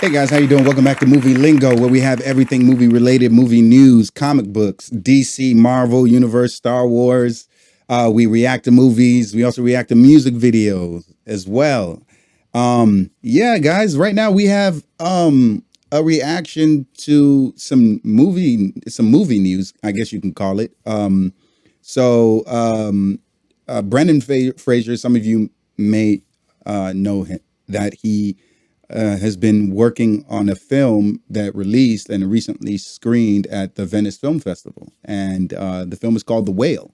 Hey guys, how you doing? Welcome back to Movie Lingo, where we have everything movie related, movie news, comic books, DC, Marvel, Universe, Star Wars. We react to movies. We also react to music videos as well. Yeah, guys, right now we have a reaction to some movie news, I guess you can call it. So Brendan Fraser, some of you may know him, that he has been working on a film that released and recently screened at the Venice Film Festival. And the film is called The Whale.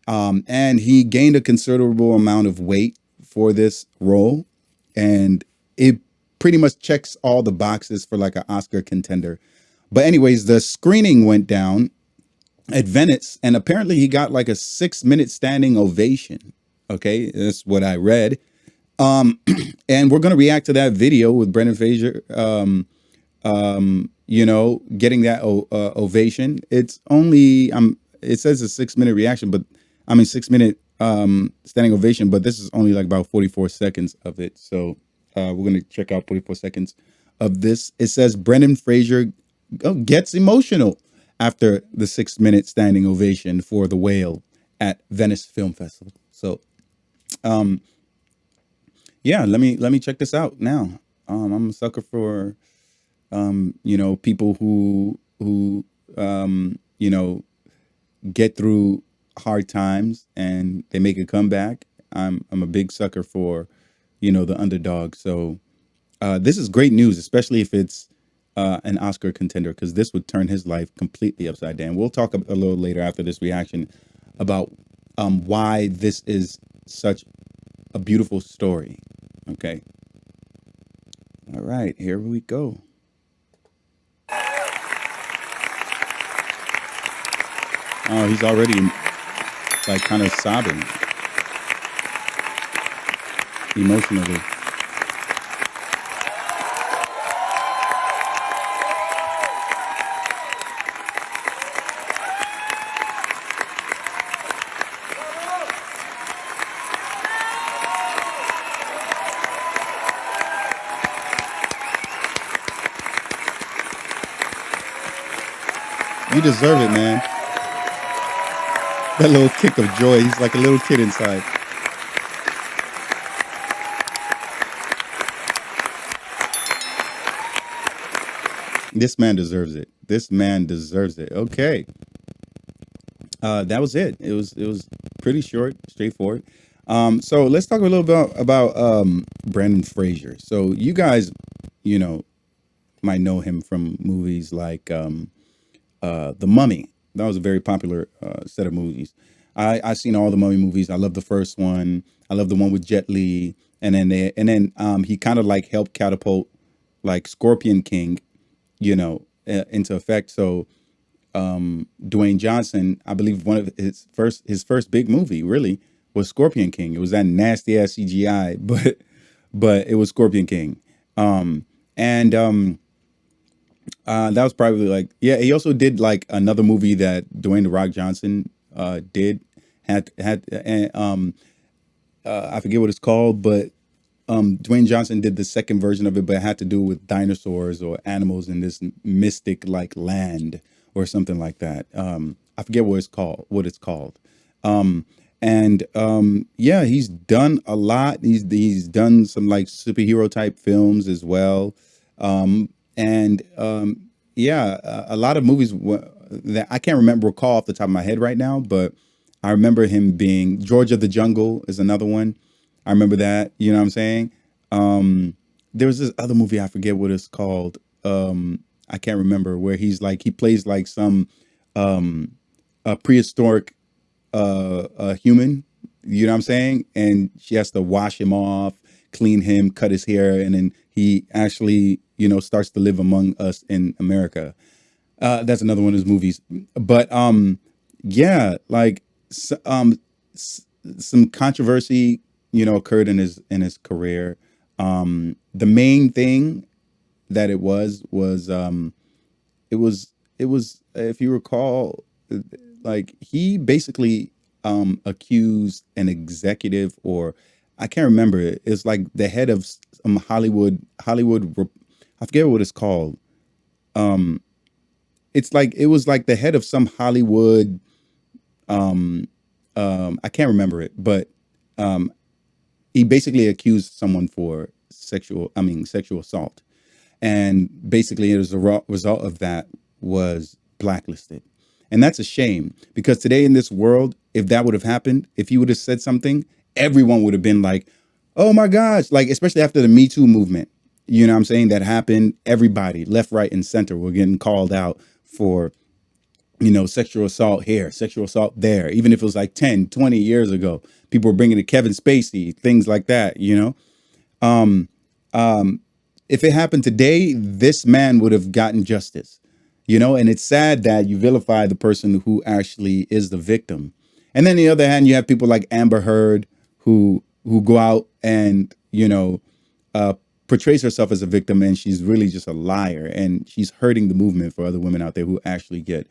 And he gained a considerable amount of weight for this role. And it pretty much checks all the boxes for like an Oscar contender. But, anyways, the screening went down at Venice, and apparently he got like a 6 minute standing ovation. Okay, that's what I read. Um, and we're gonna react to that video with Brendan Fraser. Getting that ovation. It's only It says a 6 minute reaction, but I mean 6 minute standing ovation, but this is only like about 44 seconds of it. So we're gonna check out 44 seconds of this. It says Brendan Fraser gets emotional after the 6 minute standing ovation for The Whale at Venice Film Festival. So um, yeah, let me check this out now. I'm a sucker for people who get through hard times and they make a comeback. I'm a big sucker for the underdog. So this is great news, especially if it's an Oscar contender, because this would turn his life completely upside down. We'll talk a little later after this reaction about why this is such a beautiful story. Okay. All right, here we go. Oh, he's already like kind of sobbing emotionally. You deserve it, man. That little kick of joy. He's like a little kid inside. This man deserves it. This man deserves it. Okay. That was it. It was pretty short, straightforward. So let's talk a little bit about Brandon Fraser. So you guys, you know, might know him from movies like The Mummy. That was a very popular set of movies. I seen all the Mummy movies. I love the first one. I love the one with Jet Li, and then he kind of like helped catapult like Scorpion King, into effect. So Dwayne Johnson, I believe one of his first big movie really was Scorpion King. It was that nasty ass CGI, but it was Scorpion King. And that was probably like, yeah. He also did like another movie that Dwayne the Rock Johnson did had and I forget what it's called, but Dwayne Johnson did the second version of it, but it had to do with dinosaurs or animals in this mystic like land or something like that. I forget what it's called. Um, and yeah, he's done a lot. He's done some like superhero type films as well. And yeah, a lot of movies that I can't recall off the top of my head right now, but I remember him being George of the Jungle is another one. I remember that. You know what I'm saying? There was this other movie, I forget what it's called. I can't remember, where he plays like some um a prehistoric human. You know what I'm saying? And she has to wash him off, clean him, cut his hair, and then he actually starts to live among us in America. That's another one of his movies. But yeah, like s- some controversy, occurred in his career. The main thing that it was, if you recall, like he basically accused an executive, or I can't remember. It's like the head of some I forget what it's called. Um, it's like it was like the head of some Hollywood. Um, I can't remember it, but um, he basically accused someone for sexual assault, and basically as a result of that was blacklisted. And that's a shame because today in this world, if that would have happened, if he would have said something, everyone would have been like, oh my gosh, like especially after the Me Too movement, you know what I'm saying, that happened. Everybody left, right, and center were getting called out for, sexual assault here, sexual assault there. Even if it was like 10, 20 years ago, people were bringing to Kevin Spacey, things like that. Um, um, if it happened today, this man would have gotten justice. And it's sad that you vilify the person who actually is the victim. And then on the other hand, you have people like Amber Heard who go out and, uh, portrays herself as a victim, and she's really just a liar, and she's hurting the movement for other women out there who actually get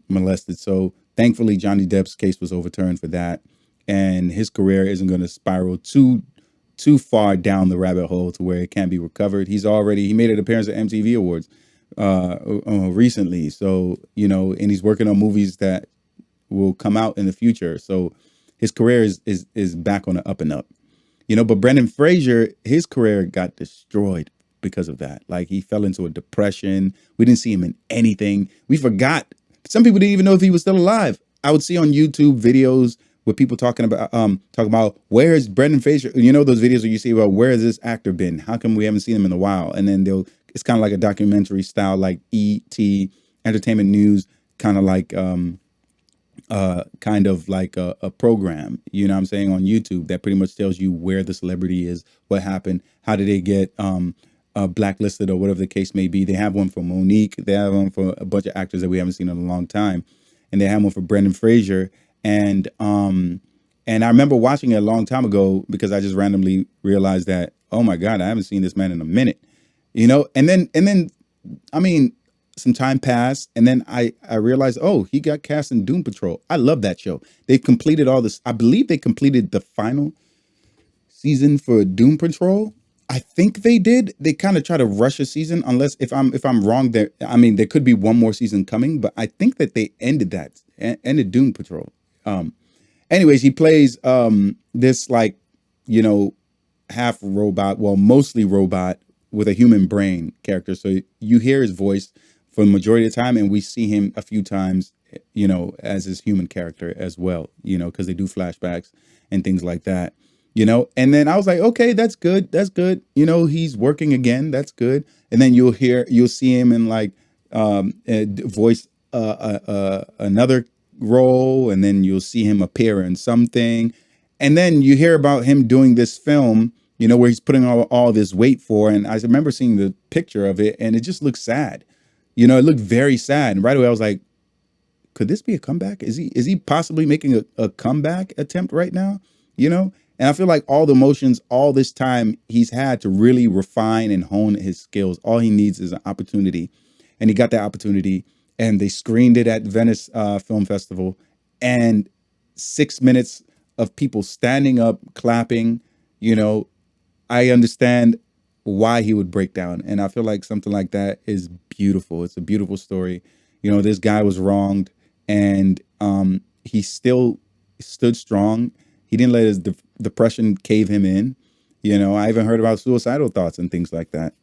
molested. So thankfully, Johnny Depp's case was overturned for that, and his career isn't going to spiral too far down the rabbit hole to where it can't be recovered. He made an appearance at MTV Awards recently, so and he's working on movies that will come out in the future. So his career is back on the up and up. But Brendan Fraser, his career got destroyed because of that. Like he fell into a depression. We didn't see him in anything. We forgot. Some people didn't even know if he was still alive. I would see on YouTube videos with people talking about where is Brendan Fraser. Those videos where you see about where has this actor been? How come we haven't seen him in a while? And then it's kind of like a documentary style, like ET, Entertainment News, kind of like a program, what I'm saying, on YouTube that pretty much tells you where the celebrity is, what happened, how did they get blacklisted or whatever the case may be. They have one for Monique, they have one for a bunch of actors that we haven't seen in a long time, and they have one for Brendan Fraser. And I remember watching it a long time ago because I just randomly realized that, oh my God, I haven't seen this man in a minute, and then I mean, some time passed, and then I realized, oh, he got cast in Doom Patrol. I love that show. They've completed all this. I believe they completed the final season for Doom Patrol. I think they did. They kind of try to rush a season, unless if I'm wrong there. I mean, there could be one more season coming, but I think that they ended Doom Patrol. Um, Anyways, he plays this, like, you know half robot, well, mostly robot with a human brain character. So you hear his voice for the majority of the time, and we see him a few times, as his human character as well, because they do flashbacks and things like that. And then I was like, okay, that's good. That's good. He's working again. That's good. And then you'll see him in, like, voice another role, and then you'll see him appear in something, and then you hear about him doing this film, where he's putting all this weight for. And I remember seeing the picture of it, and it just looked sad. It looked very sad. And right away I was like, could this be a comeback? Is he possibly making a comeback attempt right now? And I feel like all the emotions, all this time he's had to really refine and hone his skills. All he needs is an opportunity. And he got that opportunity, and they screened it at Venice Film Festival. And 6 minutes of people standing up, clapping, you know, I understand why he would break down. And I feel like something like that is beautiful. It's a beautiful story. This guy was wronged, and he still stood strong. He didn't let his depression cave him in. I even heard about suicidal thoughts and things like that.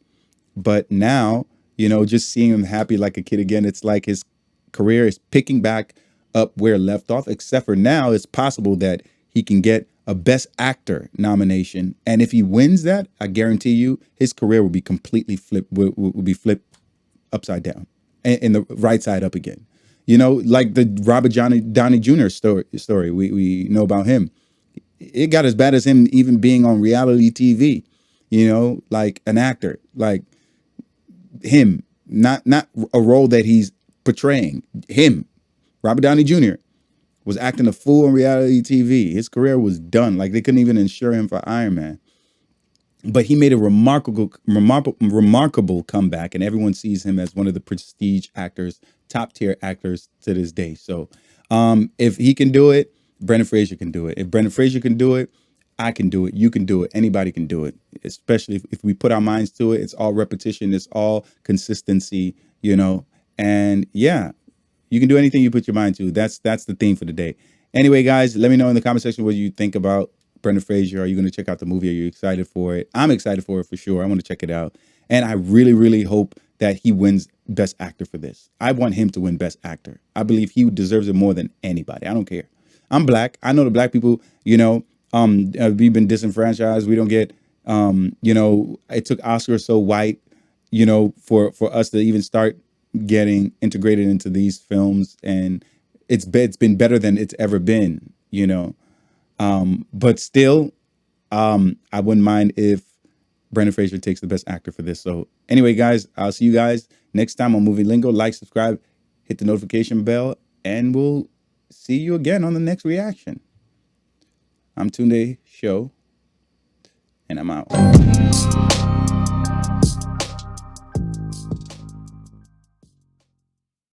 But now, just seeing him happy like a kid again, it's like his career is picking back up where it left off, except for now it's possible that he can get a Best Actor nomination. And if he wins that, I guarantee you his career will be completely flipped, will be flipped upside down and the right side up again. Like the Robert Downey Jr. story we know about him. It got as bad as him even being on reality TV, like an actor, like him, not a role that he's portraying. Him, Robert Downey Jr., was acting a fool on reality TV. His career was done. Like they couldn't even insure him for Iron Man. But he made a remarkable comeback, and everyone sees him as one of the prestige actors, top tier actors to this day. So if he can do it, Brendan Fraser can do it. If Brendan Fraser can do it, I can do it. You can do it. Anybody can do it. Especially if we put our minds to it. It's all repetition. It's all consistency. You know. And yeah, you can do anything you put your mind to. That's the theme for the day. Anyway, guys, let me know in the comment section what you think about Brendan Fraser. Are you going to check out the movie? Are you excited for it? I'm excited for it for sure. I want to check it out. And I really, really hope that he wins Best Actor for this. I want him to win Best Actor. I believe he deserves it more than anybody. I don't care. I'm black. I know the black people, we've been disenfranchised. We don't get, it took Oscar so white, for us to even start getting integrated into these films. And it's been better than it's ever been, but still, I wouldn't mind if Brendan Fraser takes the Best Actor for this. So anyway, guys, I'll see you guys next time on Movie Lingo. Like, subscribe, hit the notification bell, and we'll see you again on the next reaction. I'm Tunde Show, and I'm out.